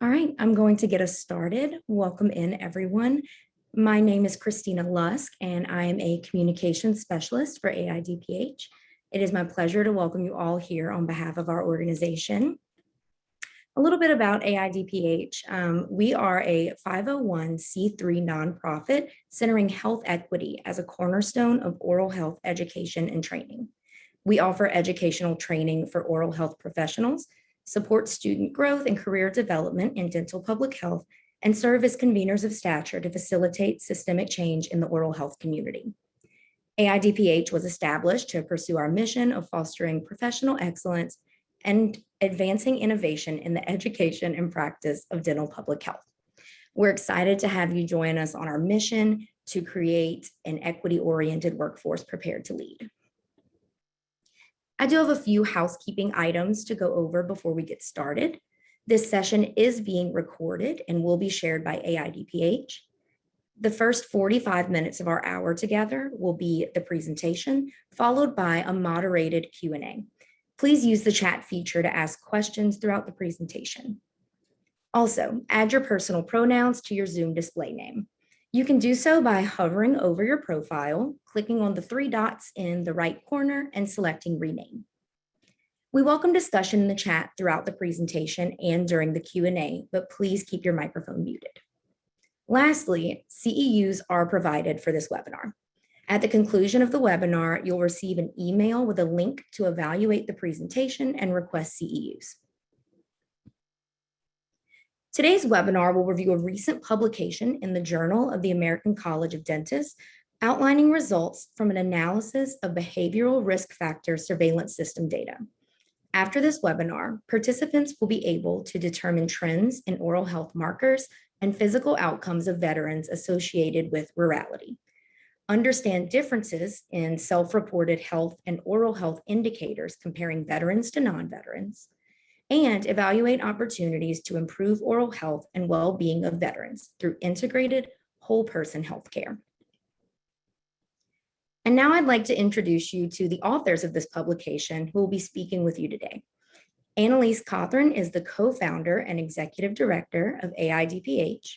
All right, I'm going to get us started. Welcome in, everyone. My name is Christina Lusk, and I am a communications specialist for AIDPH. It is my pleasure to welcome you all here on behalf of our organization. A little bit about AIDPH. We are a 501c3 nonprofit centering health equity as a cornerstone of oral health education and training. We offer educational training for oral health professionals, support student growth and career development in dental public health, and serve as conveners of stature to facilitate systemic change in the oral health community. AIDPH was established to pursue our mission of fostering professional excellence and advancing innovation in the education and practice of dental public health. We're excited to have you join us on our mission to create an equity-oriented workforce prepared to lead. I do have a few housekeeping items to go over before we get started. This session is being recorded and will be shared by AIDPH. The first 45 minutes of our hour together will be the presentation, followed by a moderated Q&A. Please use the chat feature to ask questions throughout the presentation. Also, add your personal pronouns to your Zoom display name. You can do so by hovering over your profile, clicking on the three dots in the right corner, and selecting Rename. We welcome discussion in the chat throughout the presentation and during the Q&A, but please keep your microphone muted. Lastly, CEUs are provided for this webinar. At the conclusion of the webinar, you'll receive an email with a link to evaluate the presentation and request CEUs. Today's webinar will review a recent publication in the Journal of the American College of Dentists outlining results from an analysis of behavioral risk factor surveillance system data. After this webinar, participants will be able to determine trends in oral health markers and physical outcomes of veterans associated with rurality, understand differences in self-reported health and oral health indicators comparing veterans to non-veterans, and evaluate opportunities to improve oral health and well-being of veterans through integrated whole-person healthcare. And now I'd like to introduce you to the authors of this publication who will be speaking with you today. Annalise Cawthron is the co-founder and executive director of AIDPH.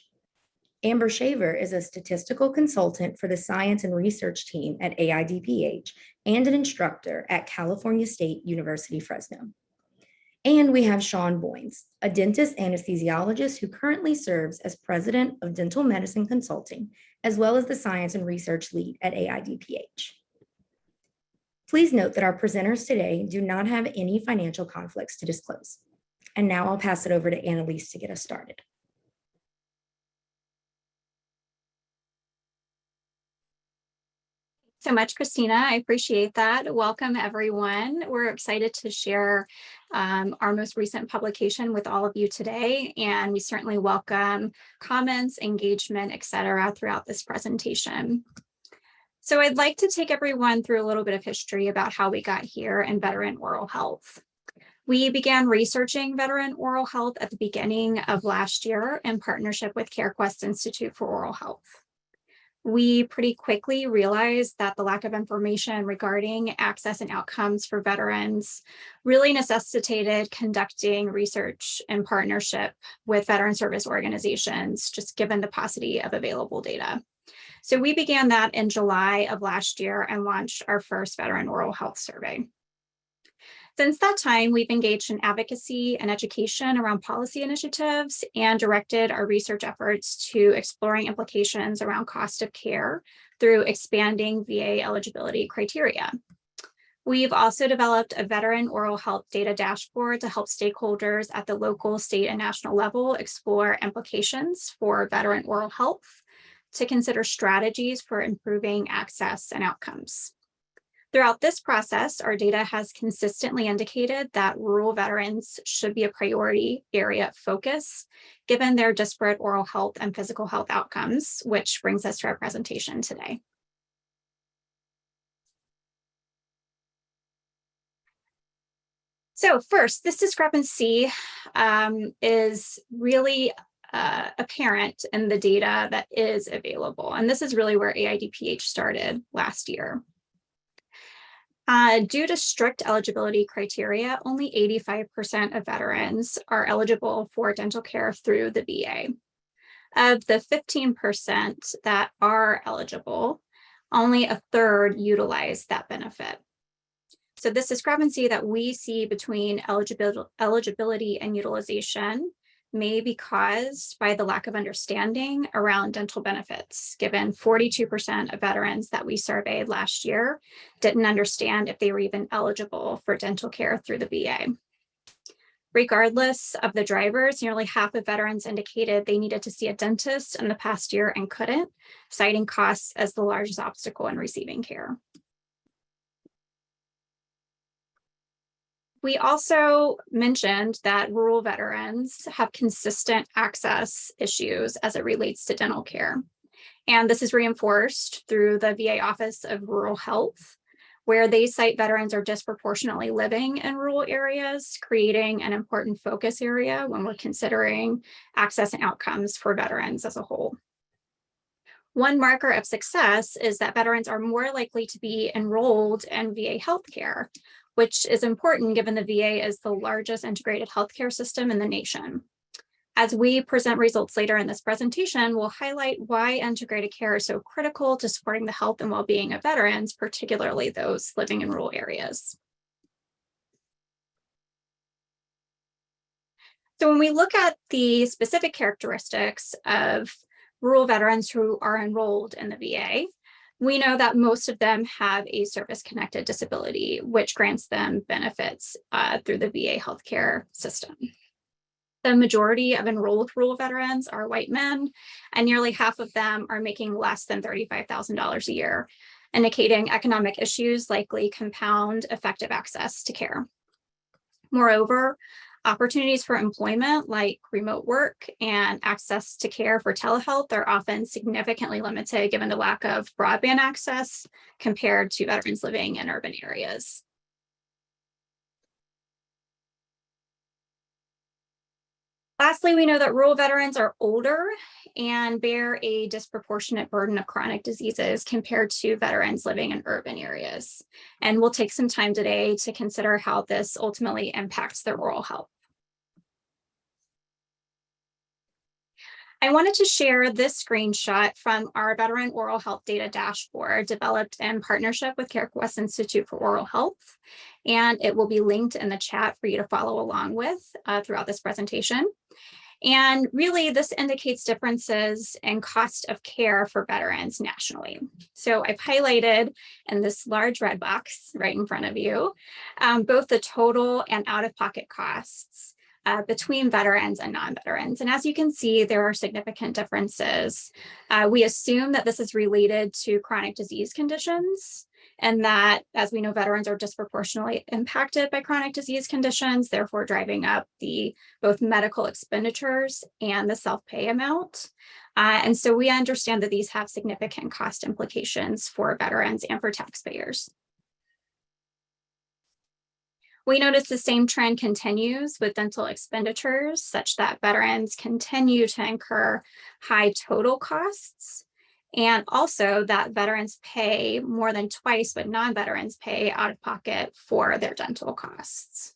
Amber Shaver is a statistical consultant for the science and research team at AIDPH and an instructor at California State University, Fresno. And we have Sean Boynes, a dentist anesthesiologist who currently serves as president of Dental Medicine Consulting, as well as the science and research lead at AIDPH. Please note that our presenters today do not have any financial conflicts to disclose. And now I'll pass it over to Annalise to get us started. So much, Christina. I appreciate that. Welcome, everyone. We're excited to share our most recent publication with all of you today, and we certainly welcome comments, engagement, etc. throughout this presentation. So I'd like to take everyone through a little bit of history about how we got here in veteran oral health. We began researching veteran oral health at the beginning of last year in partnership with CareQuest Institute for Oral Health. We pretty quickly realized that the lack of information regarding access and outcomes for veterans really necessitated conducting research in partnership with veteran service organizations, just given the paucity of available data. So we began that in July of last year and launched our first veteran oral health survey. Since that time, we've engaged in advocacy and education around policy initiatives and directed our research efforts to exploring implications around cost of care through expanding VA eligibility criteria. We've also developed a veteran oral health data dashboard to help stakeholders at the local, state, and national level explore implications for veteran oral health to consider strategies for improving access and outcomes. Throughout this process, our data has consistently indicated that rural veterans should be a priority area of focus, given their disparate oral health and physical health outcomes, which brings us to our presentation today. So first, this discrepancy is really apparent in the data that is available. And this is really where AIDPH started last year. Due to strict eligibility criteria, only 85% of veterans are eligible for dental care through the VA. Of the 15% that are eligible, only a third utilize that benefit. So this discrepancy that we see between eligibility and utilization may be caused by the lack of understanding around dental benefits, given 42% of veterans that we surveyed last year didn't understand if they were even eligible for dental care through the VA. Regardless of the drivers, nearly half of veterans indicated they needed to see a dentist in the past year and couldn't, citing costs as the largest obstacle in receiving care. We also mentioned that rural veterans have consistent access issues as it relates to dental care. And this is reinforced through the VA Office of Rural Health, where they cite veterans are disproportionately living in rural areas, creating an important focus area when we're considering access and outcomes for veterans as a whole. One marker of success is that veterans are more likely to be enrolled in VA healthcare, which is important given the VA is the largest integrated healthcare system in the nation. As we present results later in this presentation, we'll highlight why integrated care is so critical to supporting the health and well-being of veterans, particularly those living in rural areas. So when we look at the specific characteristics of rural veterans who are enrolled in the VA, we know that most of them have a service-connected disability, which grants them benefits through the VA healthcare system. The majority of enrolled rural veterans are white men, and nearly half of them are making less than $35,000 a year, indicating economic issues likely compound effective access to care. Moreover, opportunities for employment like remote work and access to care for telehealth are often significantly limited given the lack of broadband access compared to veterans living in urban areas. Lastly, we know that rural veterans are older and bear a disproportionate burden of chronic diseases compared to veterans living in urban areas. And we'll take some time today to consider how this ultimately impacts their oral health. I wanted to share this screenshot from our Veteran Oral Health Data Dashboard developed in partnership with CareQuest Institute for Oral Health, and it will be linked in the chat for you to follow along with throughout this presentation. And really, this indicates differences in cost of care for veterans nationally. So I've highlighted in this large red box right in front of you, both the total and out-of-pocket costs between veterans and non-veterans. And as you can see, there are significant differences. We assume that this is related to chronic disease conditions, and that, as we know, veterans are disproportionately impacted by chronic disease conditions, therefore driving up the both medical expenditures and the self-pay amount. And so we understand that these have significant cost implications for veterans and for taxpayers. We notice the same trend continues with dental expenditures, such that veterans continue to incur high total costs, and also that veterans pay more than twice what non-veterans pay out of pocket for their dental costs.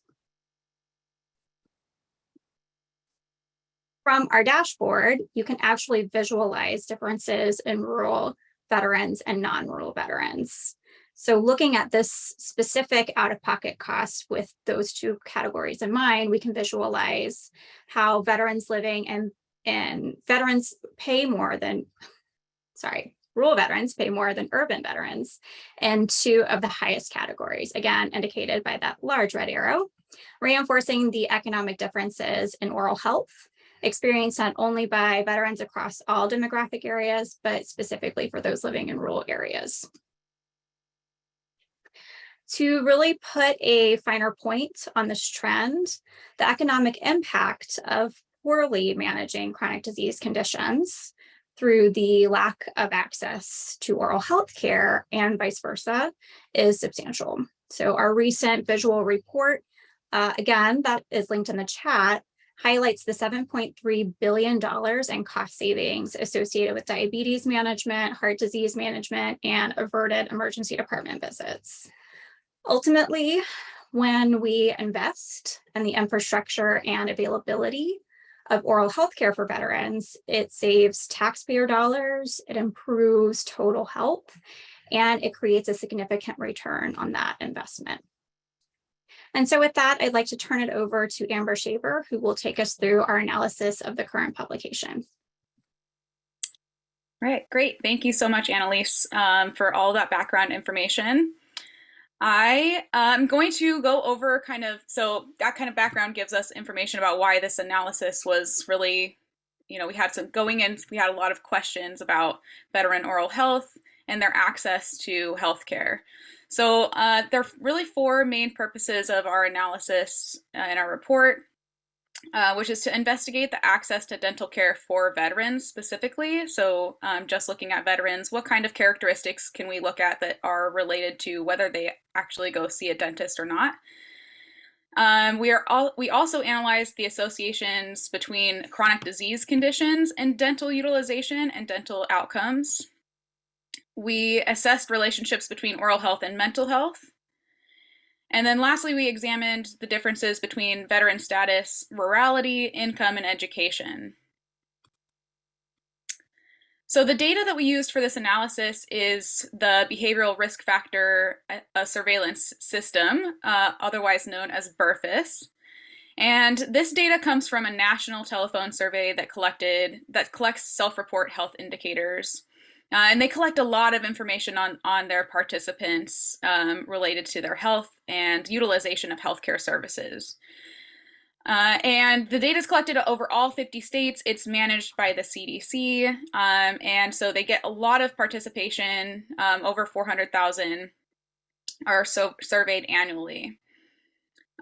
From our dashboard, you can actually visualize differences in rural veterans and non-rural veterans. So looking at this specific out-of-pocket cost with those two categories in mind, we can visualize how veterans living in veterans pay more than, rural veterans pay more than urban veterans in two of the highest categories, again, indicated by that large red arrow, reinforcing the economic differences in oral health experienced not only by veterans across all demographic areas, but specifically for those living in rural areas. To really put a finer point on this trend, the economic impact of poorly managing chronic disease conditions through the lack of access to oral health care and vice versa is substantial. So our recent visual report, again, that is linked in the chat, highlights the $7.3 billion in cost savings associated with diabetes management, heart disease management, and averted emergency department visits. Ultimately, when we invest in the infrastructure and availability of oral health care for veterans, it saves taxpayer dollars, it improves total health, and it creates a significant return on that investment. And so with that, I'd like to turn it over to Amber Shaver, who will take us through our analysis of the current publication. Right, great. Thank you so much, Annalise, for all that background information. I am going to go over so that kind of background gives us information about why this analysis was really, we had a lot of questions about veteran oral health and their access to healthcare. So there are really four main purposes of our analysis in our report. Which is to investigate the access to dental care for veterans specifically. So just looking at veterans, what kind of characteristics can we look at that are related to whether they actually go see a dentist or not? We also analyzed the associations between chronic disease conditions and dental utilization and dental outcomes. We assessed relationships between oral health and mental health. And then lastly, we examined the differences between veteran status, rurality, income, and education. So the data that we used for this analysis is the Behavioral Risk Factor Surveillance System, otherwise known as BRFSS. And this data comes from a national telephone survey that collects self-report health indicators. And they collect a lot of information on their participants related to their health and utilization of healthcare services. And the data is collected over all 50 states. It's managed by the CDC. And so they get a lot of participation. Over 400,000 are surveyed annually.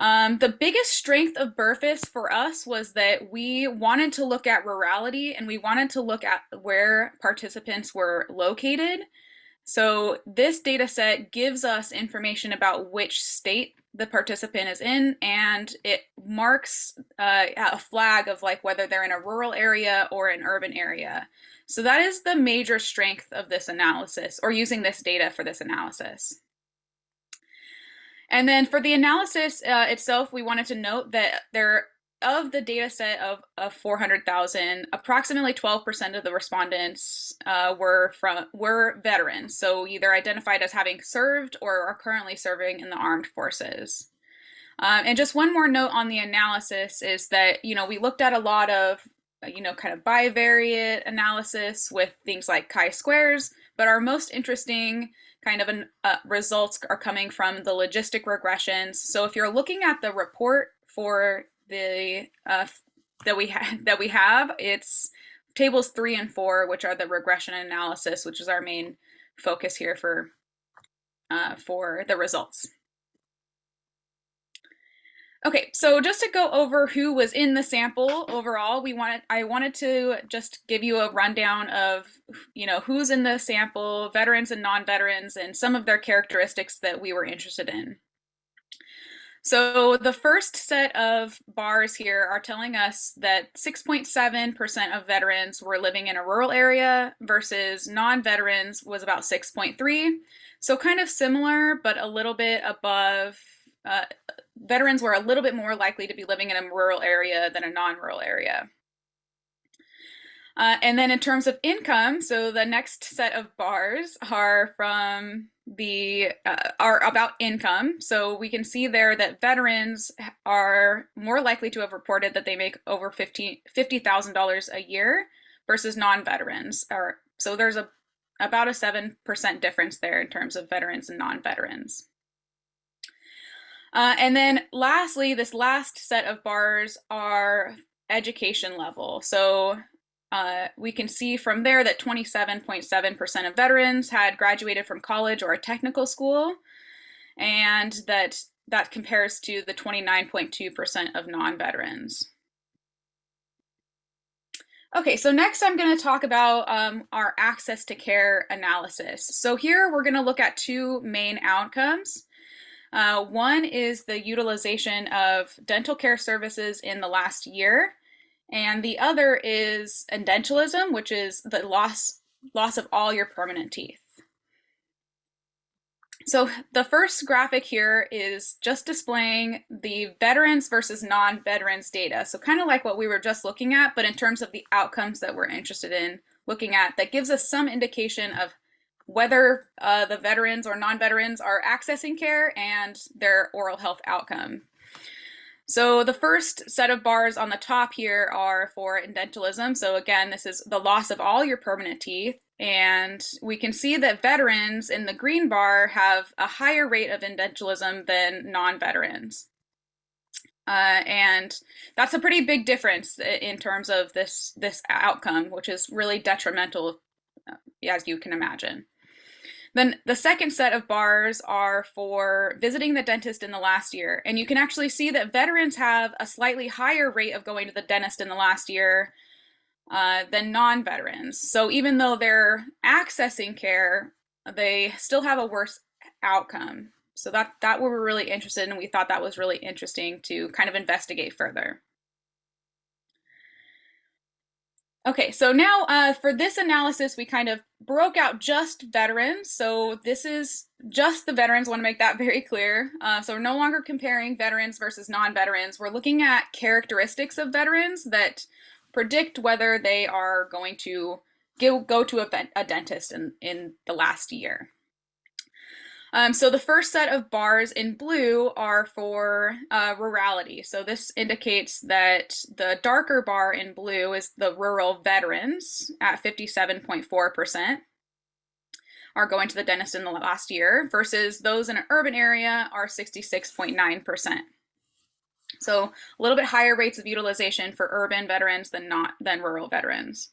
The biggest strength of BRFSS for us was that we wanted to look at rurality and we wanted to look at where participants were located. So this data set gives us information about which state the participant is in, and it marks a flag of like whether they're in a rural area or an urban area. So that is the major strength of this analysis, or using this data for this analysis. And then for the analysis itself, we wanted to note that of the data set of 400,000, approximately 12% of the respondents were veterans, so either identified as having served or are currently serving in the armed forces. And just one more note on the analysis is that, we looked at a lot of, kind of bivariate analysis with things like chi-squares, but our most interesting kind of results are coming from the logistic regressions. So if you're looking at the report for the that we have, it's tables 3 and 4, which are the regression analysis, which is our main focus here for the results. Okay, so just to go over who was in the sample overall, I wanted to just give you a rundown of, who's in the sample, veterans and non-veterans, and some of their characteristics that we were interested in. So the first set of bars here are telling us that 6.7% of veterans were living in a rural area versus non-veterans was about 6.3. So kind of similar, but a little bit above. Veterans were a little bit more likely to be living in a rural area than a non-rural area. And then in terms of income, so the next set of bars are from are about income. So we can see there that veterans are more likely to have reported that they make over $50,000 a year versus non-veterans. So there's about a 7% difference there in terms of veterans and non-veterans. And then lastly, this last set of bars are education level. So we can see from there that 27.7% of veterans had graduated from college or a technical school, and that compares to the 29.2% of non-veterans. Okay, so next I'm going to talk about our access to care analysis. So here we're going to look at two main outcomes. One is the utilization of dental care services in the last year, and the other is edentulism, which is the loss of all your permanent teeth. So the first graphic here is just displaying the veterans versus non-veterans data. So kind of like what we were just looking at, but in terms of the outcomes that we're interested in looking at, that gives us some indication of whether the veterans or non-veterans are accessing care and their oral health outcome. So the first set of bars on the top here are for edentulism. So again, this is the loss of all your permanent teeth. And we can see that veterans in the green bar have a higher rate of edentulism than non-veterans. And that's a pretty big difference in terms of this outcome, which is really detrimental, as you can imagine. Then the second set of bars are for visiting the dentist in the last year. And you can actually see that veterans have a slightly higher rate of going to the dentist in the last year than non-veterans. So even though they're accessing care, they still have a worse outcome. So that we were really interested in, and we thought that was really interesting to kind of investigate further. Okay, so now for this analysis, we kind of broke out just veterans. So this is just the veterans. I want to make that very clear. So we're no longer comparing veterans versus non-veterans. We're looking at characteristics of veterans that predict whether they are going to go to a dentist in the last year. So the first set of bars in blue are for rurality. So this indicates that the darker bar in blue is the rural veterans at 57.4% are going to the dentist in the last year, versus those in an urban area are 66.9%. So a little bit higher rates of utilization for urban veterans than rural veterans.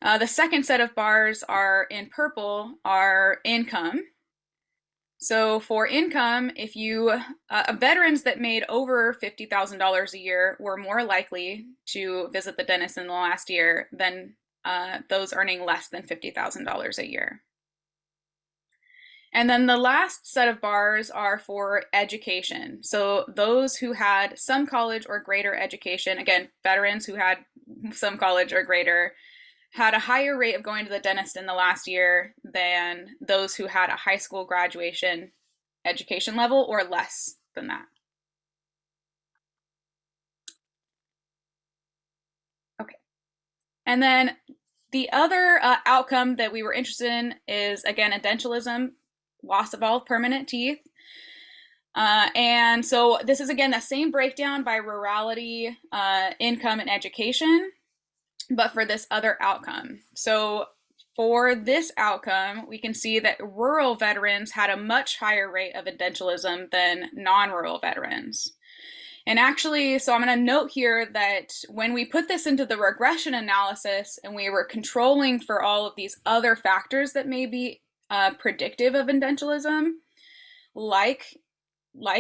The second set of bars are in purple are income. So for income, if you veterans that made over $50,000 a year were more likely to visit the dentist in the last year than those earning less than $50,000 a year. And then the last set of bars are for education. So those who had some college or greater education, again, veterans who had some college or greater, had a higher rate of going to the dentist in the last year than those who had a high school graduation education level or less than that. Okay. And then the other outcome that we were interested in is, again, edentulism, loss of all permanent teeth. And so this is, again, that same breakdown by rurality, income, and education, but for this other outcome. So for this outcome, we can see that rural veterans had a much higher rate of edentulism than non-rural veterans. And actually, so I'm going to note here that when we put this into the regression analysis and we were controlling for all of these other factors that may be predictive of edentulism, like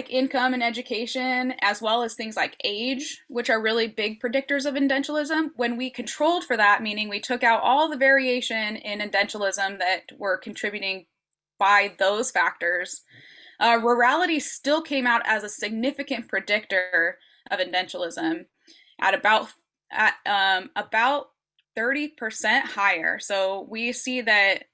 income and education, as well as things like age, which are really big predictors of edentulism, when we controlled for that, meaning we took out all the variation in edentulism that were contributing by those factors, rurality still came out as a significant predictor of edentulism at about 30% higher. So we see that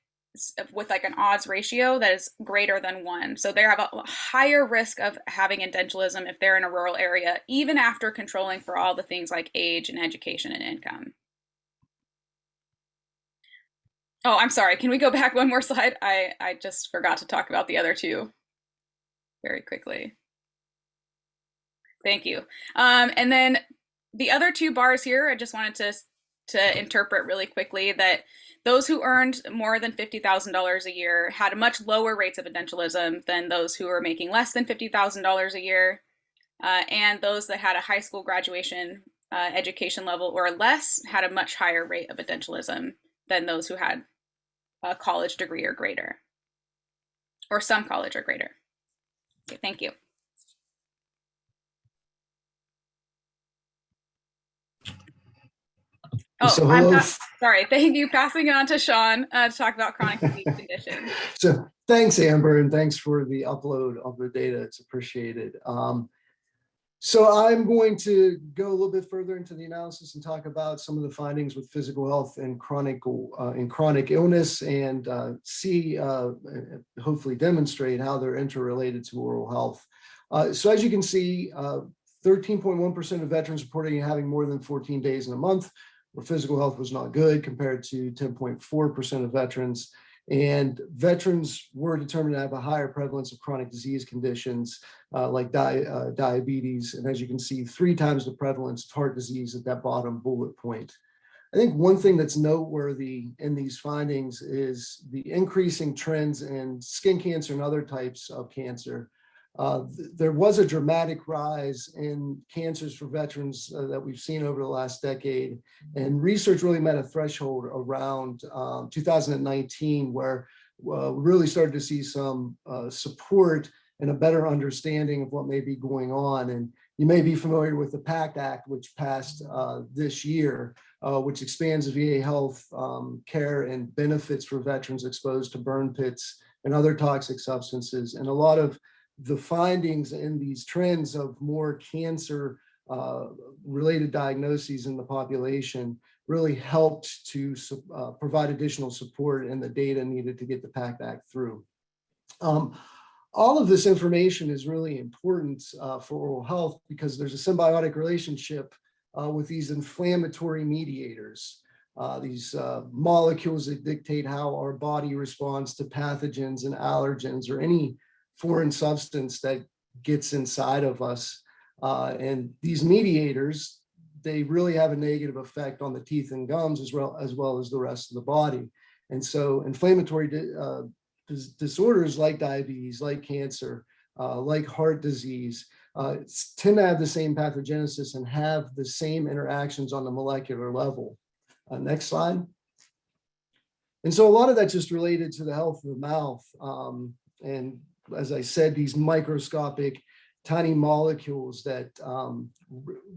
with like an odds ratio that is greater than 1. So they have a higher risk of having edentulism if they're in a rural area, even after controlling for all the things like age and education and income. Oh, I'm sorry. Can we go back one more slide? I just forgot to talk about the other two very quickly. Thank you. And then the other two bars here, I just wanted to interpret really quickly that those who earned more than $50,000 a year had much lower rates of edentulism than those who were making less than $50,000 a year. And those that had a high school graduation education level or less had a much higher rate of edentulism than those who had a college degree or greater, or some college or greater. Okay, thank you. Oh, So sorry. Thank you. Passing it on to Sean to talk about chronic disease conditions. So thanks, Amber, and thanks for the upload of the data. It's appreciated. So I'm going to go a little bit further into the analysis and talk about some of the findings with physical health and chronic illness, and hopefully demonstrate how they're interrelated to oral health. So as you can see, 13.1% of veterans reporting having more than 14 days in a month where physical health was not good, compared to 10.4% of veterans. And veterans were determined to have a higher prevalence of chronic disease conditions like diabetes. And as you can see, 3 times the prevalence of heart disease at that bottom bullet point. I think one thing that's noteworthy in these findings is the increasing trends in skin cancer and other types of cancer. There was a dramatic rise in cancers for veterans that we've seen over the last decade. And research really met a threshold around 2019, where we really started to see some support and a better understanding of what may be going on. And you may be familiar with the PACT Act, which passed this year, which expands VA health care and benefits for veterans exposed to burn pits and other toxic substances. And a lot of the findings in these trends of more cancer related diagnoses in the population really helped to provide additional support and the data needed to get the PACT Act through. All of this information is really important for oral health because there's a symbiotic relationship with these inflammatory mediators, these molecules that dictate how our body responds to pathogens and allergens or any foreign substance that gets inside of us. And these mediators, they really have a negative effect on the teeth and gums as well as the rest of the body. And so inflammatory disorders like diabetes, like cancer, like heart disease, tend to have the same pathogenesis and have the same interactions on the molecular level. Next slide. And so a lot of that's just related to the health of the mouth. And as I said, these microscopic tiny molecules that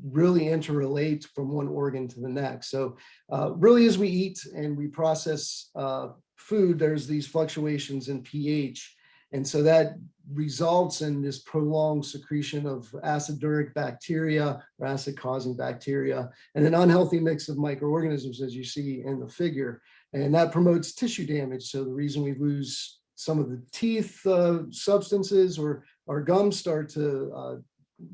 really interrelate from one organ to the next. So really, as we eat and we process food, there's these fluctuations in pH. And so that results in this prolonged secretion of acidic bacteria or acid-causing bacteria and an unhealthy mix of microorganisms, as you see in the figure. And that promotes tissue damage. So the reason we lose some of the teeth substances or our gums start to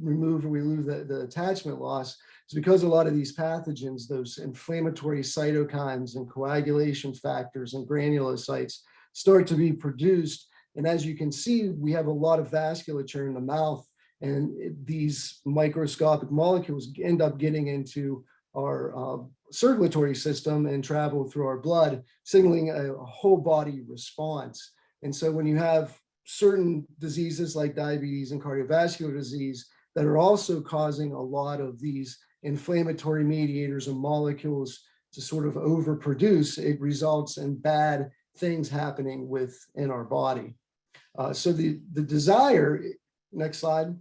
remove, or we lose the attachment loss, is because a lot of these pathogens, those inflammatory cytokines and coagulation factors and granulocytes start to be produced. And as you can see, we have a lot of vasculature in the mouth, and these microscopic molecules end up getting into our circulatory system and travel through our blood, signaling a whole body response. And so when you have certain diseases like diabetes and cardiovascular disease that are also causing a lot of these inflammatory mediators and molecules to sort of overproduce, it results in bad things happening within our body. So the desire, next slide,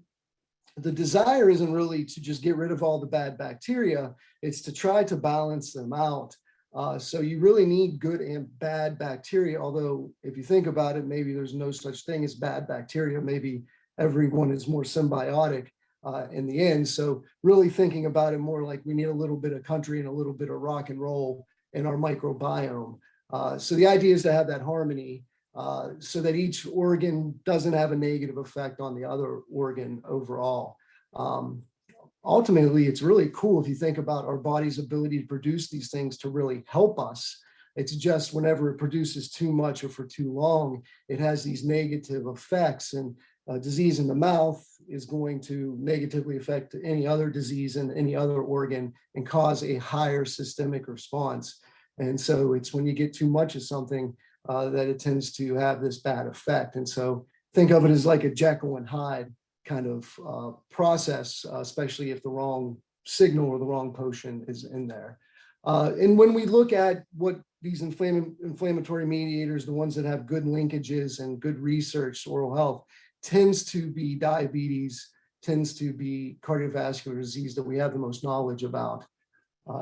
the desire isn't really to just get rid of all the bad bacteria, it's to try to balance them out. So you really need good and bad bacteria, although if you think about it, maybe there's no such thing as bad bacteria. Maybe everyone is more symbiotic in the end. So really thinking about it more like we need a little bit of country and a little bit of rock and roll in our microbiome. So the idea is to have that harmony so that each organ doesn't have a negative effect on the other organ overall. Ultimately, it's really cool if you think about our body's ability to produce these things to really help us. It's just whenever it produces too much or for too long, it has these negative effects, and disease in the mouth is going to negatively affect any other disease in any other organ and cause a higher systemic response. And so it's when you get too much of something that it tends to have this bad effect. And so think of it as like a Jekyll and Hyde kind of process, especially if the wrong signal or the wrong potion is in there. And when we look at what these inflammatory mediators, the ones that have good linkages and good research, oral health, tends to be diabetes, tends to be cardiovascular disease that we have the most knowledge about.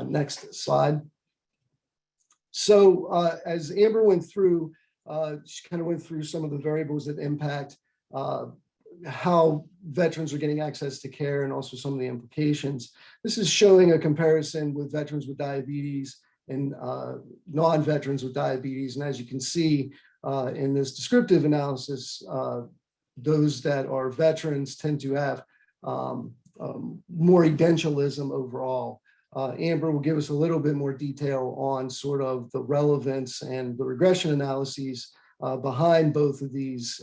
Next slide. So as Amber went through, she kind of went through some of the variables that impact how veterans are getting access to care and also some of the implications. This is showing a comparison with veterans with diabetes and non-veterans with diabetes. And as you can see in this descriptive analysis, those that are veterans tend to have more edentulism overall. Amber will give us a little bit more detail on sort of the relevance and the regression analyses behind both of these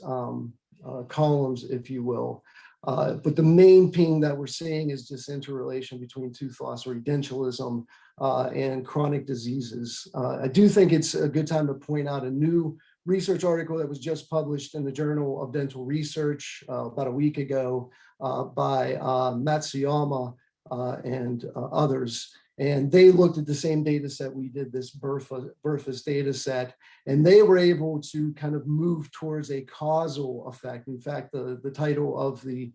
columns, if you will. But the main thing that we're seeing is this interrelation between tooth loss or edentulism and chronic diseases. I do think it's a good time to point out a new research article that was just published in the Journal of Dental Research about a week ago by Matsuyama and others. And they looked at the same data set we did, this BRFSS data set, and they were able to kind of move towards a causal effect. In fact, the title of the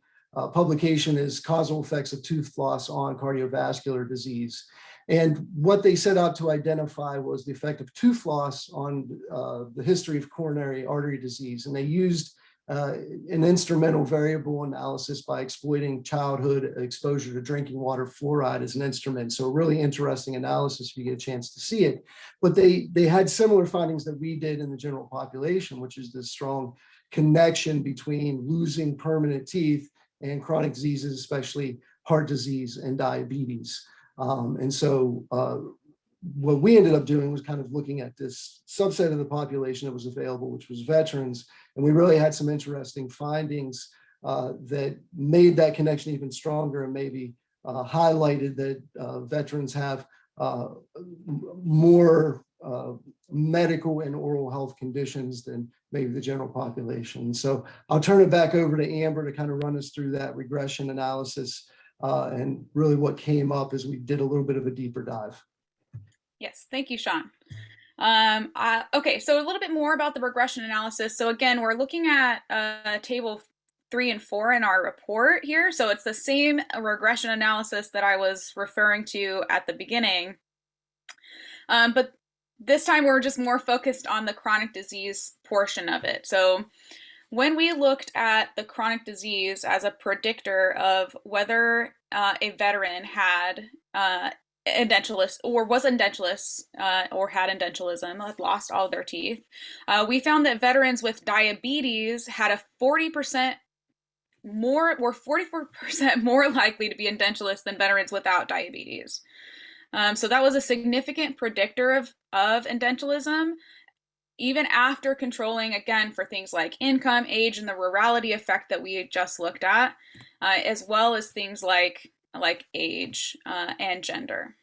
publication is Causal Effects of Tooth Loss on Cardiovascular Disease. And what they set out to identify was the effect of tooth loss on the history of coronary artery disease. And they used an instrumental variable analysis by exploiting childhood exposure to drinking water fluoride as an instrument. So a really interesting analysis if you get a chance to see it. But they had similar findings that we did in the general population, which is this strong connection between losing permanent teeth and chronic diseases, especially heart disease and diabetes. And so what we ended up doing was kind of looking at this subset of the population that was available, which was veterans. And we really had some interesting findings that made that connection even stronger and maybe highlighted that veterans have more medical and oral health conditions than maybe the general population. So I'll turn it back over to Amber to kind of run us through that regression analysis and really what came up as we did a little bit of a deeper dive. Yes, thank you, Sean. Okay, so a little bit more about the regression analysis. So again, we're looking at table 3 and 4 in our report here. So it's the same regression analysis that I was referring to at the beginning. But this time we're just more focused on the chronic disease portion of it. So when we looked at the chronic disease as a predictor of whether a veteran had edentulous or was edentulous or had edentulism, had lost all their teeth, we found that veterans with diabetes had a 40% more, were 44% more likely to be edentulous than veterans without diabetes. So that was a significant predictor of edentulism, even after controlling, again, for things like income, age, and the rurality effect that we just looked at, as well as things like age and gender.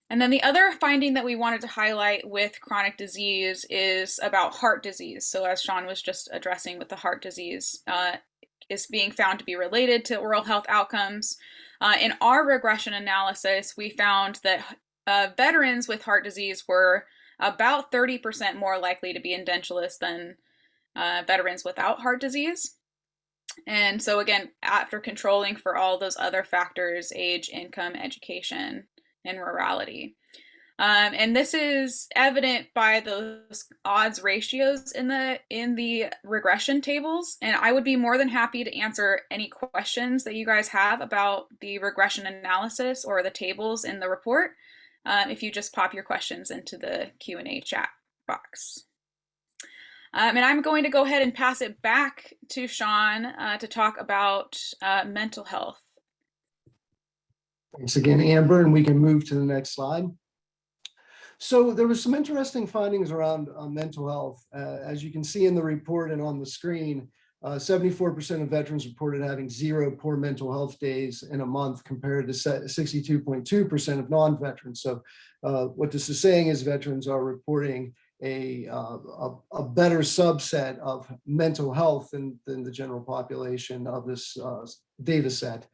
And then the other finding that we wanted to highlight with chronic disease is about heart disease. So as Sean was just addressing with the heart disease, is being found to be related to oral health outcomes. In our regression analysis, we found that veterans with heart disease were about 30% more likely to be edentulous than veterans without heart disease. And so again, after controlling for all those other factors, age, income, education, and rurality. And this is evident by those odds ratios in the regression tables. And I would be more than happy to answer any questions that you guys have about the regression analysis or the tables in the report, if you just pop your questions into the Q&A chat box. And I'm going to go ahead and pass it back to Sean to talk about mental health. Thanks again, Amber, and we can move to the next slide. So there was some interesting findings around mental health. As you can see in the report and on the screen, 74% of veterans reported having 0 poor mental health days in a month compared to 62.2% of non-veterans. So what this is saying is veterans are reporting a better subset of mental health than the general population of this data set.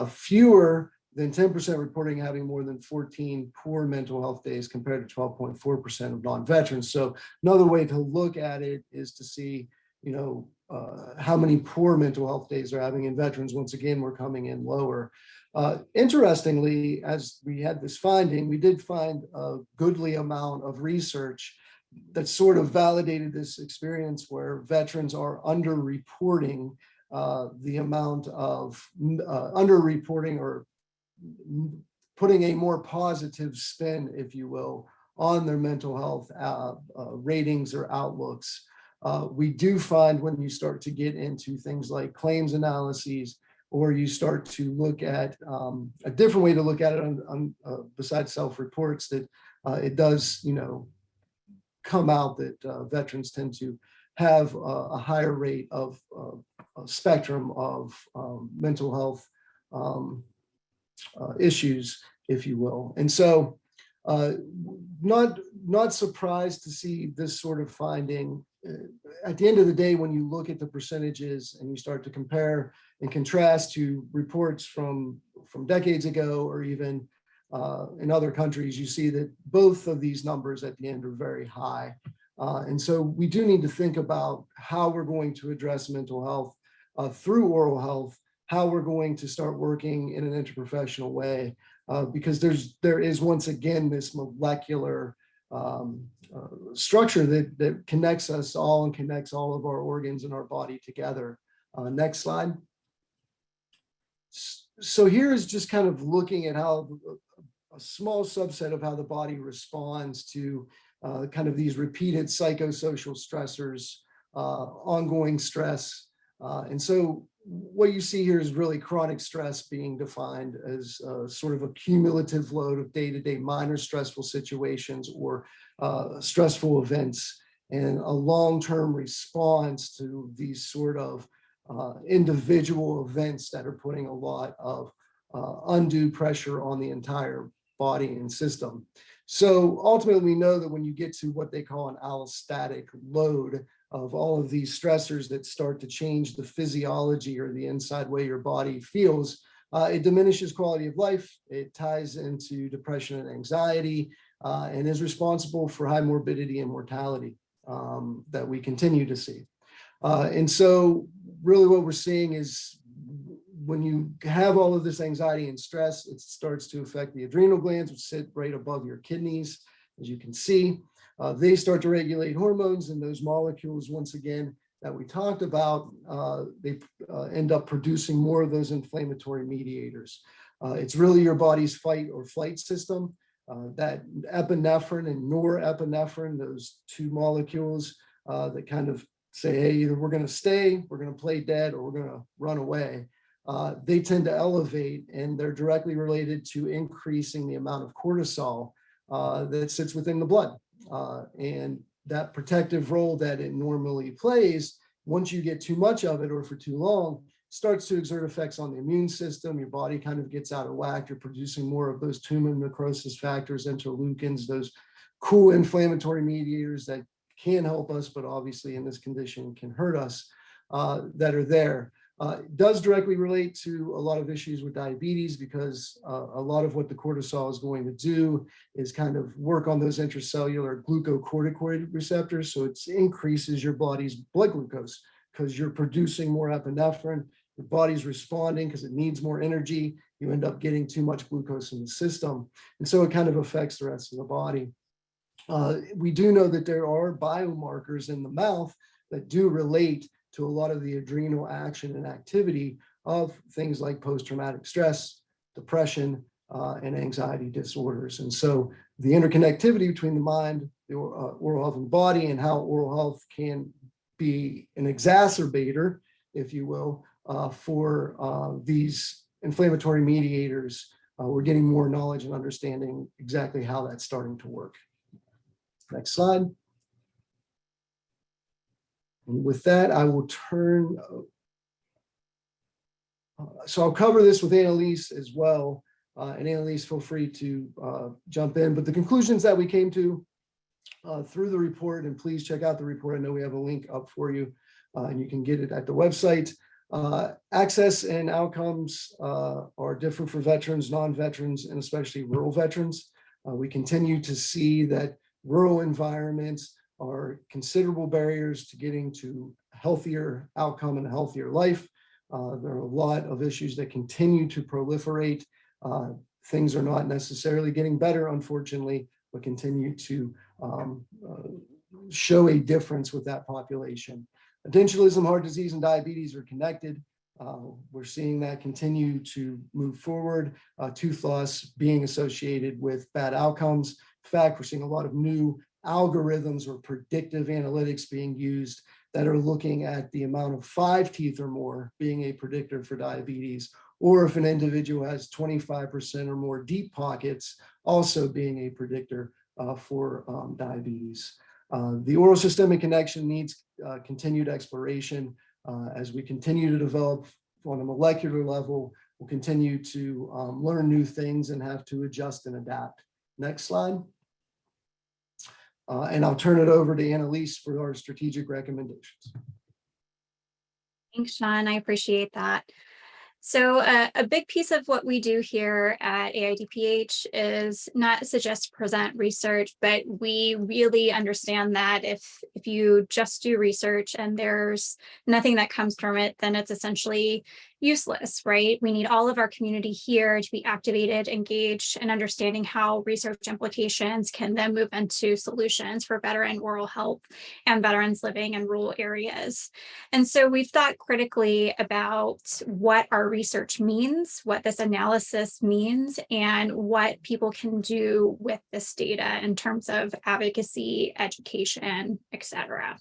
Fewer than 10% reporting having more than 14 poor mental health days compared to 12.4% of non-veterans. So another way to look at it is to see, how many poor mental health days they're having in veterans. Once again, we're coming in lower. Interestingly, as we had this finding, we did find a goodly amount of research that sort of validated this experience where veterans are underreporting the amount of underreporting or putting a more positive spin, if you will, on their mental health ratings or outlooks. We do find when you start to get into things like claims analyses, or you start to look at a different way to look at it besides self-reports, that it does, come out that veterans tend to have a higher rate of a spectrum of mental health issues, if you will. And so not surprised to see this sort of finding. At the end of the day, when you look at the percentages and you start to compare and contrast to reports from decades ago, or even in other countries, you see that both of these numbers at the end are very high. And so we do need to think about how we're going to address mental health through oral health, how we're going to start working in an interprofessional way, because there is once again this molecular structure that connects us all and connects all of our organs in our body together. Next slide. So here is just kind of looking at how a small subset of how the body responds to kind of these repeated psychosocial stressors, ongoing stress. And so what you see here is really chronic stress being defined as sort of a cumulative load of day-to-day minor stressful situations or stressful events, and a long-term response to these sort of individual events that are putting a lot of undue pressure on the entire body and system. So ultimately, we know that when you get to what they call an allostatic load of all of these stressors that start to change the physiology or the inside way your body feels, it diminishes quality of life. It ties into depression and anxiety, and is responsible for high morbidity and mortality that we continue to see. And so really what we're seeing is when you have all of this anxiety and stress, it starts to affect the adrenal glands, which sit right above your kidneys, as you can see. They start to regulate hormones, and those molecules, once again, that we talked about, they end up producing more of those inflammatory mediators. It's really your body's fight or flight system. That epinephrine and norepinephrine, those two molecules that kind of say, hey, either we're going to stay, we're going to play dead, or we're going to run away. They tend to elevate, and they're directly related to increasing the amount of cortisol that sits within the blood. And that protective role that it normally plays, once you get too much of it or for too long, starts to exert effects on the immune system. Your body kind of gets out of whack. You're producing more of those tumor necrosis factors, interleukins, those cool inflammatory mediators that can help us, but obviously in this condition can hurt us, that are there. It does directly relate to a lot of issues with diabetes, because a lot of what the cortisol is going to do is kind of work on those intracellular glucocorticoid receptors. So it increases your body's blood glucose because you're producing more epinephrine. Your body's responding because it needs more energy. You end up getting too much glucose in the system. And so it kind of affects the rest of the body. We do know that there are biomarkers in the mouth that do relate to a lot of the adrenal action and activity of things like post-traumatic stress, depression, and anxiety disorders. And so the interconnectivity between the mind, the oral health and the body, and how oral health can be an exacerbator, if you will, for these inflammatory mediators. We're getting more knowledge and understanding exactly how that's starting to work. Next slide. And with that, I will turn. So I'll cover this with Annalise as well. And Annalise, feel free to jump in. But the conclusions that we came to through the report, and please check out the report. I know we have a link up for you, and you can get it at the website. Access and outcomes are different for veterans, non-veterans, and especially rural veterans. We continue to see that rural environments are considerable barriers to getting to a healthier outcome and a healthier life. There are a lot of issues that continue to proliferate. Things are not necessarily getting better, unfortunately, but continue to show a difference with that population. Edentulism, heart disease, and diabetes are connected. We're seeing that continue to move forward, tooth loss being associated with bad outcomes. In fact, we're seeing a lot of new algorithms or predictive analytics being used that are looking at the amount of 5 teeth or more being a predictor for diabetes, or if an individual has 25% or more deep pockets, also being a predictor for diabetes. The oral systemic connection needs continued exploration. As we continue to develop on a molecular level, we'll continue to learn new things and have to adjust and adapt. Next slide. And I'll turn it over to Annalise for our strategic recommendations. Thanks, Sean. I appreciate that. So a big piece of what we do here at AIDPH is not to just present research, but we really understand that if you just do research and there's nothing that comes from it, then it's essentially useless, right? We need all of our community here to be activated, engaged, and understanding how research implications can then move into solutions for veteran oral health and veterans living in rural areas. And so we've thought critically about what our research means, what this analysis means, and what people can do with this data in terms of advocacy, education, etc.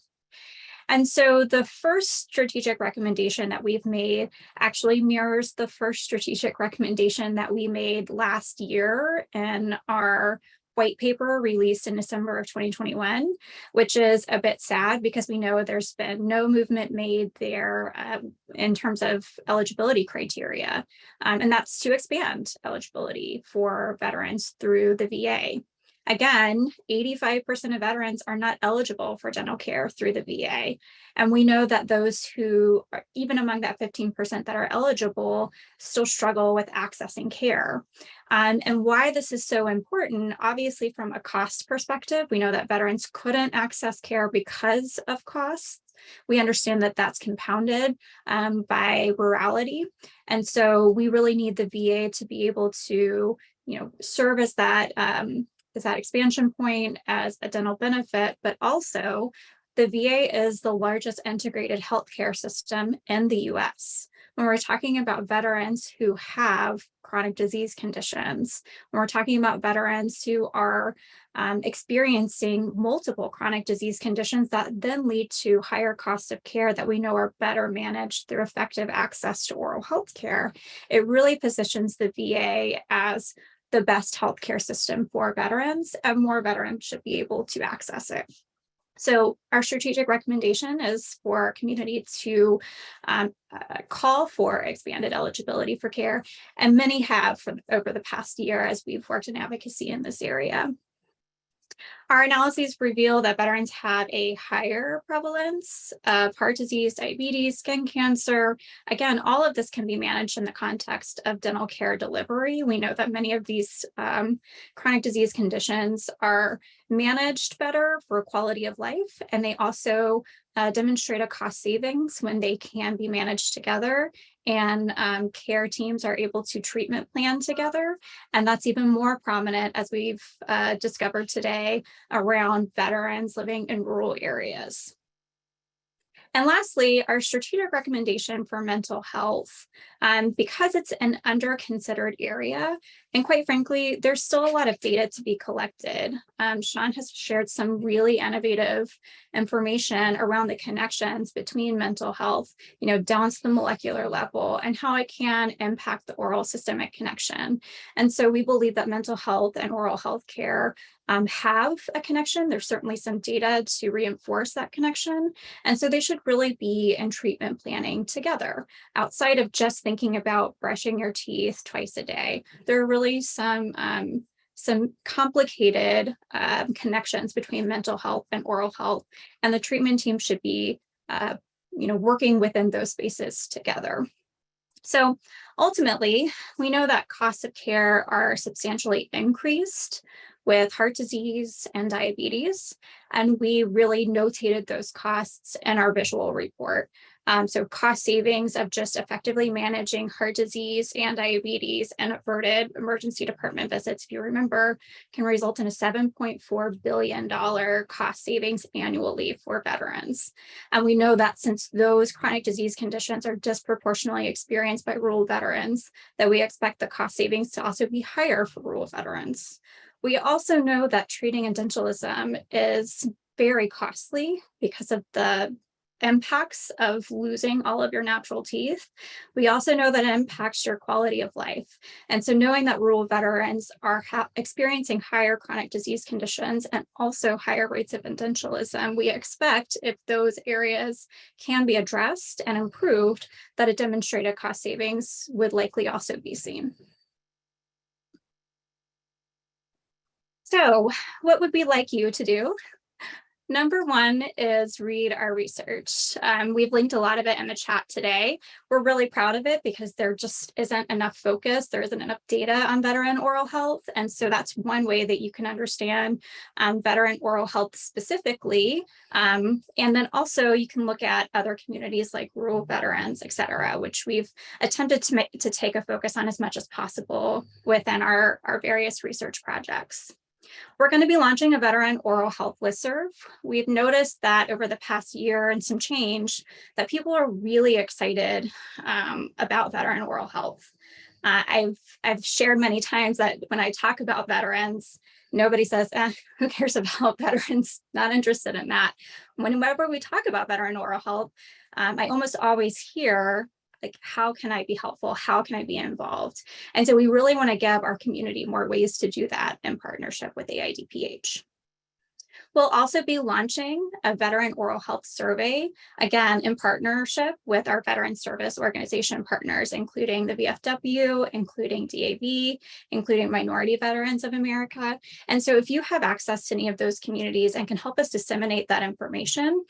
And so the first strategic recommendation that we've made actually mirrors the first strategic recommendation that we made last year in our white paper released in December of 2021, which is a bit sad because we know there's been no movement made there in terms of eligibility criteria, and that's to expand eligibility for veterans through the VA. Again, 85% of veterans are not eligible for dental care through the VA. And we know that those who are even among that 15% that are eligible still struggle with accessing care. And why this is so important, obviously from a cost perspective, we know that veterans couldn't access care because of costs. We understand that that's compounded by rurality. And so we really need the VA to be able to, serve as that expansion point, as a dental benefit, but also the VA is the largest integrated healthcare system in the US. When we're talking about veterans who have chronic disease conditions, when we're talking about veterans who are experiencing multiple chronic disease conditions that then lead to higher costs of care that we know are better managed through effective access to oral health care, it really positions the VA as the best healthcare system for veterans, and more veterans should be able to access it. So our strategic recommendation is for our community to call for expanded eligibility for care, and many have over the past year as we've worked in advocacy in this area. Our analyses reveal that veterans have a higher prevalence of heart disease, diabetes, skin cancer. Again, all of this can be managed in the context of dental care delivery. We know that many of these chronic disease conditions are managed better for quality of life, and they also demonstrate a cost savings when they can be managed together and care teams are able to treatment plan together. And that's even more prominent, as we've discovered today, around veterans living in rural areas. And lastly, our strategic recommendation for mental health, because it's an under-considered area, and quite frankly, there's still a lot of data to be collected. Sean has shared some really innovative information around the connections between mental health, down to the molecular level, and how it can impact the oral systemic connection. And so we believe that mental health and oral health care have a connection. There's certainly some data to reinforce that connection. And so they should really be in treatment planning together, outside of just thinking about brushing your teeth twice a day. There are really some complicated connections between mental health and oral health, and the treatment team should be working within those spaces together. So ultimately, we know that costs of care are substantially increased with heart disease and diabetes, and we really notated those costs in our visual report. So cost savings of just effectively managing heart disease and diabetes and averted emergency department visits, if you remember, can result in a $7.4 billion cost savings annually for veterans. And we know that since those chronic disease conditions are disproportionately experienced by rural veterans, that we expect the cost savings to also be higher for rural veterans. We also know that treating edentulism is very costly because of the impacts of losing all of your natural teeth. We also know that it impacts your quality of life. And so knowing that rural veterans are experiencing higher chronic disease conditions and also higher rates of edentulism, we expect if those areas can be addressed and improved, that a demonstrated cost savings would likely also be seen. So what would we like you to do? Number one is read our research. We've linked a lot of it in the chat today. We're really proud of it because there just isn't enough focus. There isn't enough data on veteran oral health. And so that's one way that you can understand veteran oral health specifically. And then also you can look at other communities like rural veterans, et cetera, which we've attempted to take a focus on as much as possible within our various research projects. We're going to be launching a veteran oral health listserv. We've noticed that over the past year and some change that people are really excited about veteran oral health. I've shared many times that when I talk about veterans, nobody says, who cares about veterans? Not interested in that. Whenever we talk about veteran oral health, I almost always hear, like, how can I be helpful? How can I be involved? And so we really want to give our community more ways to do that in partnership with AIDPH. We'll also be launching a veteran oral health survey, again, in partnership with our veteran service organization partners, including the VFW, including DAV, including Minority Veterans of America. And so if you have access to any of those communities and can help us disseminate that information,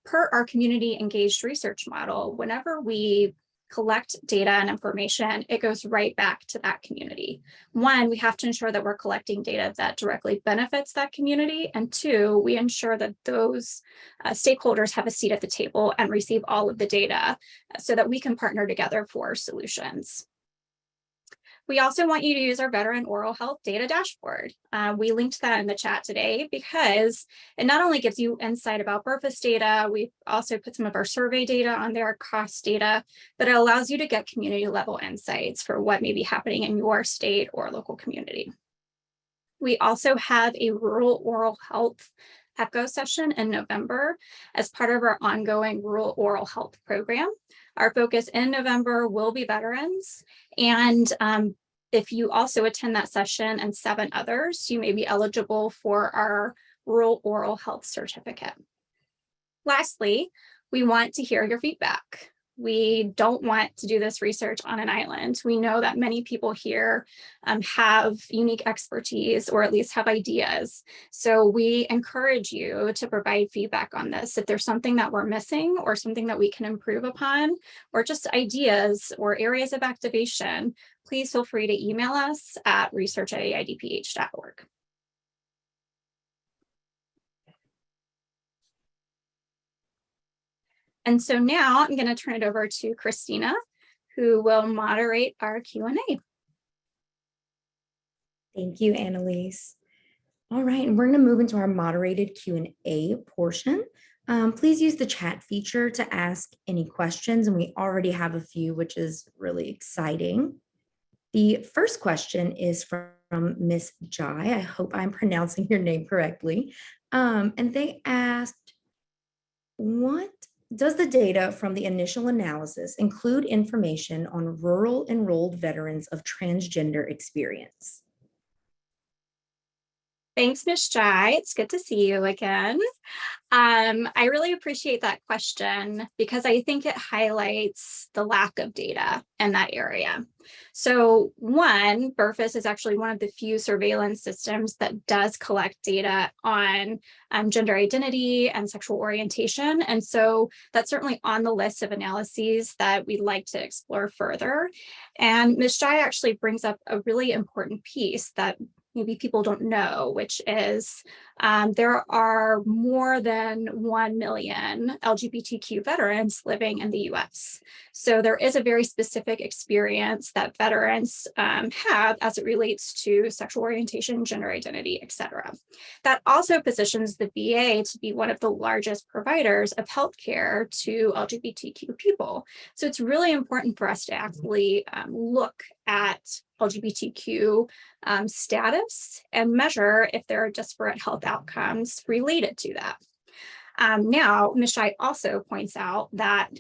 per our community engaged research model, whenever we collect data and information, it goes right back to that community. One, we have to ensure that we're collecting data that directly benefits that community. And two, we ensure that those stakeholders have a seat at the table and receive all of the data so that we can partner together for solutions. We also want you to use our veteran oral health data dashboard. We linked that in the chat today because it not only gives you insight about BRFSS data, we've also put some of our survey data on there, cost data, but it allows you to get community level insights for what may be happening in your state or local community. We also have a rural oral health echo session in November as part of our ongoing rural oral health program. Our focus in November will be veterans. And if you also attend that session and 7 others, you may be eligible for our rural oral health certificate. Lastly, we want to hear your feedback. We don't want to do this research on an island. We know that many people here have unique expertise or at least have ideas. So we encourage you to provide feedback on this. If there's something that we're missing or something that we can improve upon, or just ideas or areas of activation, please feel free to email us at research@aidph.org. And so now I'm going to turn it over to Christina, who will moderate our Q&A. Thank you, Annalise. All right, and we're going to move into our moderated Q&A portion. Please use the chat feature to ask any questions, and we already have a few, which is really exciting. The first question is from Miss Jai. I hope I'm pronouncing your name correctly. And they asked, what does the data from the initial analysis include information on rural enrolled veterans of transgender experience? Thanks, Ms. Jai. It's good to see you again. I really appreciate that question because I think it highlights the lack of data in that area. So one, BRFSS is actually one of the few surveillance systems that does collect data on gender identity and sexual orientation. And so that's certainly on the list of analyses that we'd like to explore further. And Ms. Jai actually brings up a really important piece that maybe people don't know, which is there are more than 1 million LGBTQ veterans living in the US. So there is a very specific experience that veterans have as it relates to sexual orientation, gender identity, et cetera. That also positions the VA to be one of the largest providers of healthcare to LGBTQ people. So it's really important for us to actually look at LGBTQ status and measure if there are disparate health outcomes related to that. Now, Ms. Shai also points out that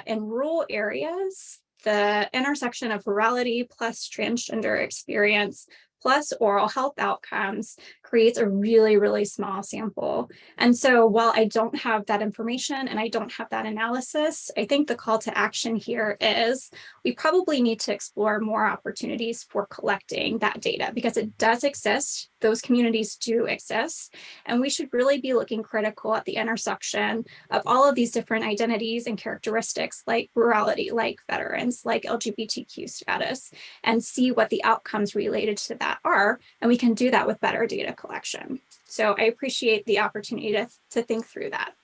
in rural areas, the intersection of rurality plus transgender experience plus oral health outcomes creates a really, really small sample. And so while I don't have that information and I don't have that analysis, I think the call to action here is we probably need to explore more opportunities for collecting that data because it does exist. Those communities do exist. And we should really be looking critical at the intersection of all of these different identities and characteristics like rurality, like veterans, like LGBTQ status, and see what the outcomes related to that are. And we can do that with better data collection. So I appreciate the opportunity to think through that.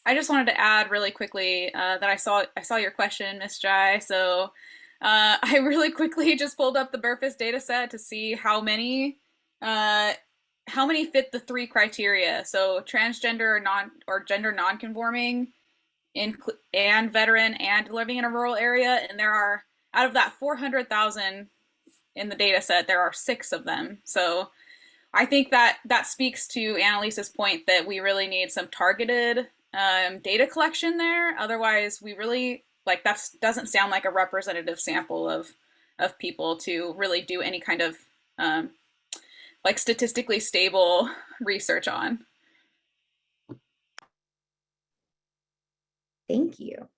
I just wanted to add really quickly that I saw your question, Ms. Jai. So I really quickly just pulled up the BRFSS data set to see how many fit the 3 criteria. So transgender or gender nonconforming and veteran and living in a rural area. And there are, out of that 400,000 in the data set, there are 6 of them. So I think that speaks to Annalise's point that we really need some targeted data collection there. Otherwise, we really, that doesn't sound like a representative sample of people to really do any kind of statistically stable research on. Thank you.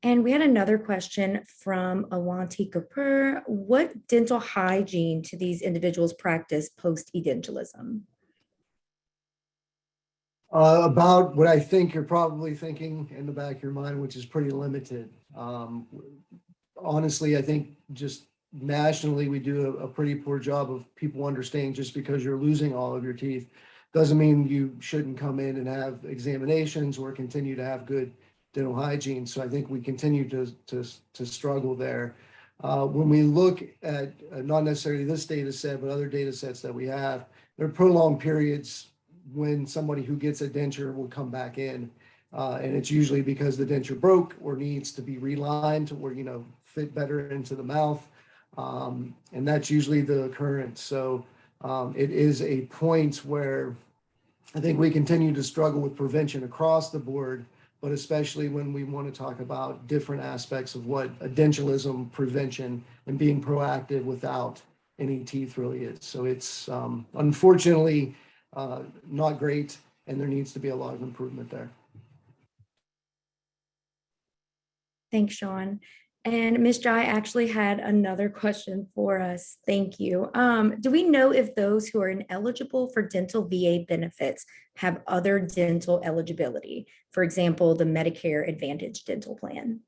And we had another question from Awanti Kapoor. What dental hygiene do these individuals practice post-edentulism? About what I think you're probably thinking in the back of your mind, which is pretty limited. Honestly, I think just nationally, we do a pretty poor job of people understanding just because you're losing all of your teeth doesn't mean you shouldn't come in and have examinations or continue to have good dental hygiene. So I think we continue to struggle there. When we look at not necessarily this data set, but other data sets that we have, there are prolonged periods when somebody who gets a denture will come back in. And it's usually because the denture broke or needs to be relined or, fit better into the mouth. And that's usually the occurrence. So it is a point where I think we continue to struggle with prevention across the board, but especially when we want to talk about different aspects of what edentulism prevention and being proactive without any teeth really is. So it's unfortunately not great, and there needs to be a lot of improvement there. Thanks, Sean. And Ms. Jai actually had another question for us. Thank you. Do we know if those who are ineligible for dental VA benefits have other dental eligibility? For example, the Medicare Advantage dental plan?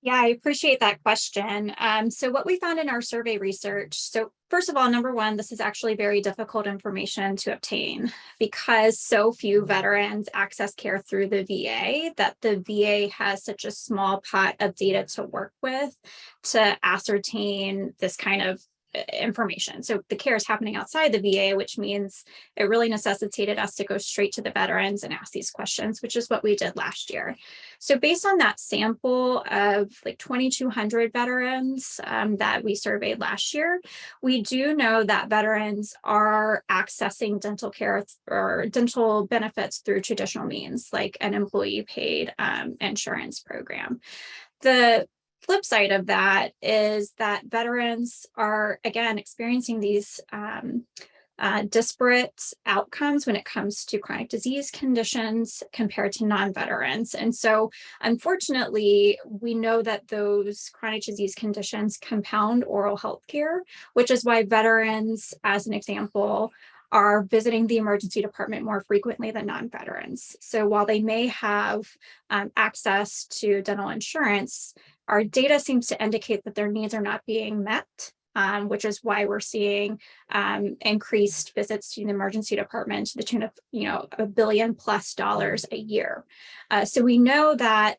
Yeah, I appreciate that question. So what we found in our survey research, so first of all, number one, this is actually very difficult information to obtain because so few veterans access care through the VA that the VA has such a small pot of data to work with to ascertain this kind of information. So the care is happening outside the VA, which means it really necessitated us to go straight to the veterans and ask these questions, which is what we did last year. So based on that sample of 2,200 veterans that we surveyed last year, we do know that veterans are accessing dental care or dental benefits through traditional means, like an employee paid insurance program. The flip side of that is that veterans are, again, experiencing these disparate outcomes when it comes to chronic disease conditions compared to non-veterans. And so, unfortunately, we know that those chronic disease conditions compound oral health care, which is why veterans, as an example, are visiting the emergency department more frequently than non-veterans. So while they may have access to dental insurance, our data seems to indicate that their needs are not being met which is why we're seeing increased visits to the emergency department to the tune of, $1 billion+ a year. So we know that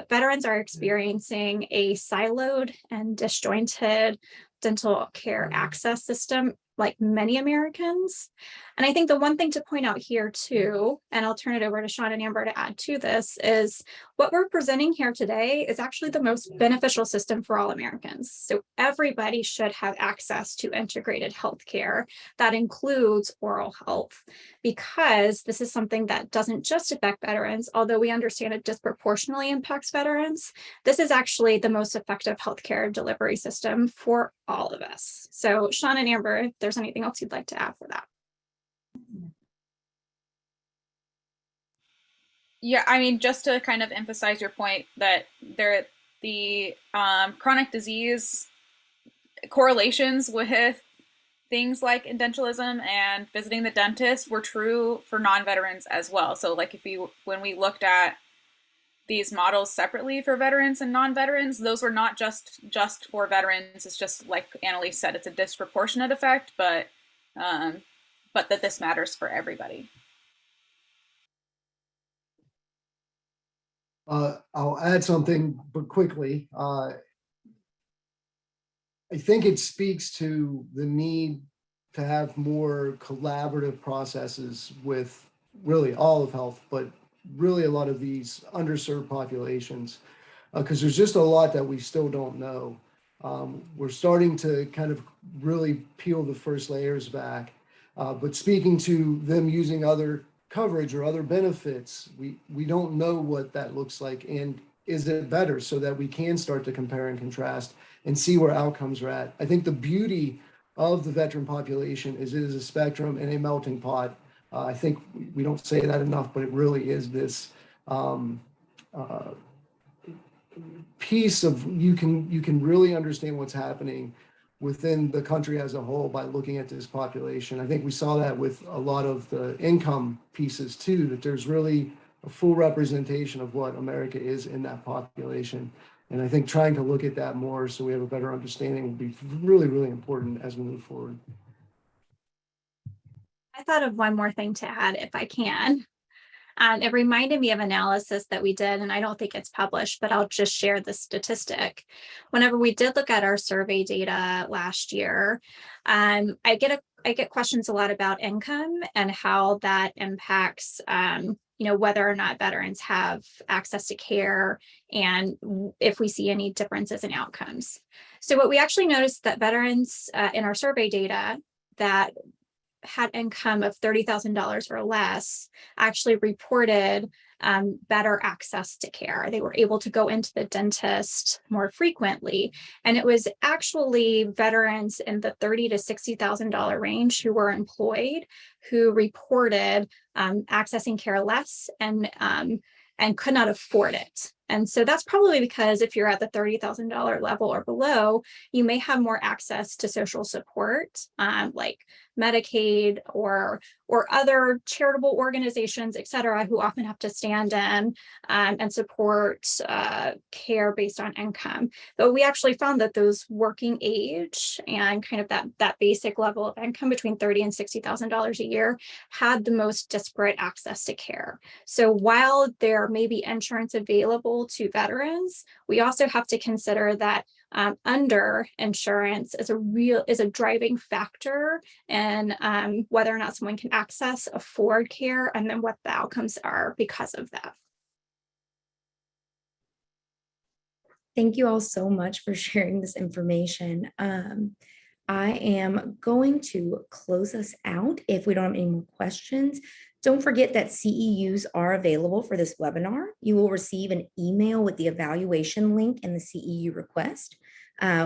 veterans are experiencing a siloed and disjointed dental care access system like many Americans. And I think the one thing to point out here too, and I'll turn it over to Sean and Amber to add to this, is what we're presenting here today is actually the most beneficial system for all Americans. So everybody should have access to integrated healthcare that includes oral health, because this is something that doesn't just affect veterans, although we understand it disproportionately impacts veterans. This is actually the most effective healthcare delivery system for all of us. So Sean and Amber, if there's anything else you'd like to add for that. Yeah, I mean, just to kind of emphasize your point that the chronic disease correlations with things like edentulism and visiting the dentist were true for non-veterans as well. So like when we looked at these models separately for veterans and non-veterans, those were not just for veterans. It's just like Annalise said, it's a disproportionate effect, but that this matters for everybody. I'll add something, but quickly. I think it speaks to the need to have more collaborative processes with really all of health, but really a lot of these underserved populations, because there's just a lot that we still don't know. We're starting to kind of really peel the first layers back, but speaking to them using other coverage or other benefits, we don't know what that looks like, and is it better, so that we can start to compare and contrast and see where outcomes are at. I think the beauty of the veteran population is it is a spectrum and a melting pot. I think we don't say that enough, but it really is this piece of you can really understand what's happening within the country as a whole by looking at this population. I think we saw that with a lot of the income pieces too, that there's really a full representation of what America is in that population. And I think trying to look at that more so we have a better understanding will be really, really important as we move forward. I thought of one more thing to add, if I can. It reminded me of analysis that we did, and I don't think it's published, but I'll just share the statistic. Whenever we did look at our survey data last year, I get questions a lot about income and how that impacts whether or not veterans have access to care and if we see any differences in outcomes. So what we actually noticed that veterans in our survey data that had income of $30,000 or less actually reported better access to care. They were able to go into the dentist more frequently. And it was actually veterans in the $30,000 to $60,000 range who were employed who reported accessing care less and could not afford it. And so that's probably because if you're at the $30,000 level or below, you may have more access to social support, like Medicaid or other charitable organizations, et cetera, who often have to stand in and support care based on income. But we actually found that those working age and kind of that basic level of income between $30,000 and $60,000 a year had the most disparate access to care. So while there may be insurance available to veterans, we also have to consider that under insurance is a driving factor in whether or not someone can afford care, and then what the outcomes are because of that. Thank you all so much for sharing this information. I am going to close us out if we don't have any more questions. Don't forget that CEUs are available for this webinar. You will receive an email with the evaluation link in the CEU request.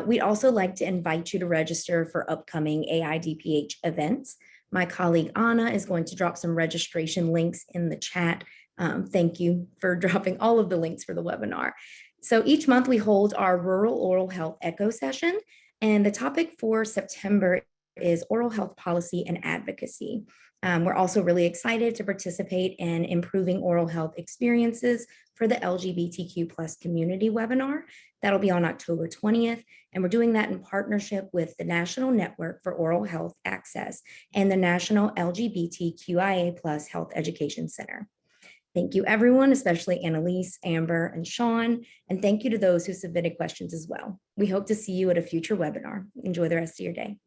We'd also like to invite you to register for upcoming AIDPH events. My colleague Anna is going to drop some registration links in the chat. Thank you for dropping all of the links for the webinar. So each month we hold our Rural Oral Health Echo Session, and the topic for September is oral health policy and advocacy. We're also really excited to participate in improving oral health experiences for the LGBTQ+ community webinar. That'll be on October 20th. And we're doing that in partnership with the National Network for Oral Health Access and the National LGBTQIA+ Health Education Center. Thank you, everyone, especially Annalise, Amber, and Sean. And thank you to those who submitted questions as well. We hope to see you at a future webinar. Enjoy the rest of your day.